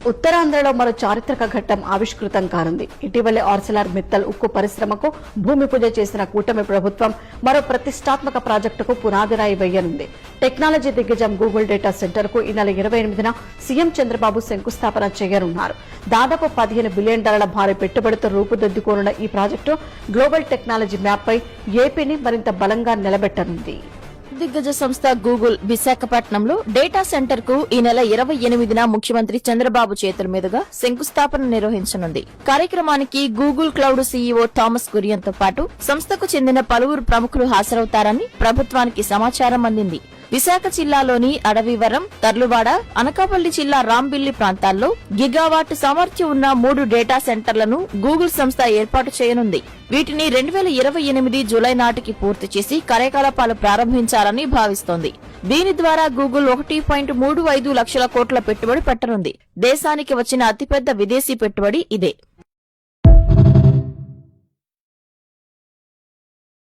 ఉత్తరాంధ్రలో మరో చారిత్రక ఘట్టం ఆవిష్కృతం కానుంది. ఇటీవలే ఆర్సెలర్ మిత్తల్ ఉక్కు పరిశ్రమకు భూమి పూజ చేసిన కూటమి ప్రభుత్వం మరో ప్రతిష్టాత్మక ప్రాజెక్టుకు పునాదిరాయి వేయనుంది. టెక్నాలజీ దిగ్గజం గూగుల్ డేటా సెంటర్ కు ఈ నెల 28న సీఎం చంద్రబాబు శంకుస్థాపన చేయనున్నారు. దాదాపు $15 బిలియన్ భారీ పెట్టుబడితో రూపుదిద్దుకోనున్న ఈ ప్రాజెక్టు గ్లోబల్ టెక్నాలజీ మ్యాప్ పై ఏపీని మరింత బలంగా నిలబెట్టనుంది. దిగ్గజ సంస్థ గూగుల్ విశాఖపట్నంలో డేటా సెంటర్ కు ఈ నెల 28న ముఖ్యమంత్రి చంద్రబాబు చేతుల మీదుగా శంకుస్థాపన నిర్వహించనుంది. కార్యక్రమానికి Google cloud CEO Thomas Kurian తో పాటు సంస్థకు చెందిన పలువురు ప్రముఖులు హాజరవుతారని ప్రభుత్వానికి సమాచారం అందింది. విశాఖ జిల్లాలోని అడవివరం, తర్లువాడ, అనకాపల్లి జిల్లా రాంబిల్లి ప్రాంతాల్లో గిగావాట్ సామర్థ్యం ఉన్న 3 డేటా సెంటర్లను గూగుల్ సంస్థ ఏర్పాటు చేయనుంది. వీటిని 2028 జూలై నాటికి పూర్తి చేసి కార్యకలాపాలు ప్రారంభించాలని భావిస్తోంది. దీని ద్వారా గూగుల్ 1.35 లక్షల కోట్ల పెట్టుబడి పెట్టనుంది. దేశానికి వచ్చిన అతిపెద్ద విదేశీ పెట్టుబడి ఇదే.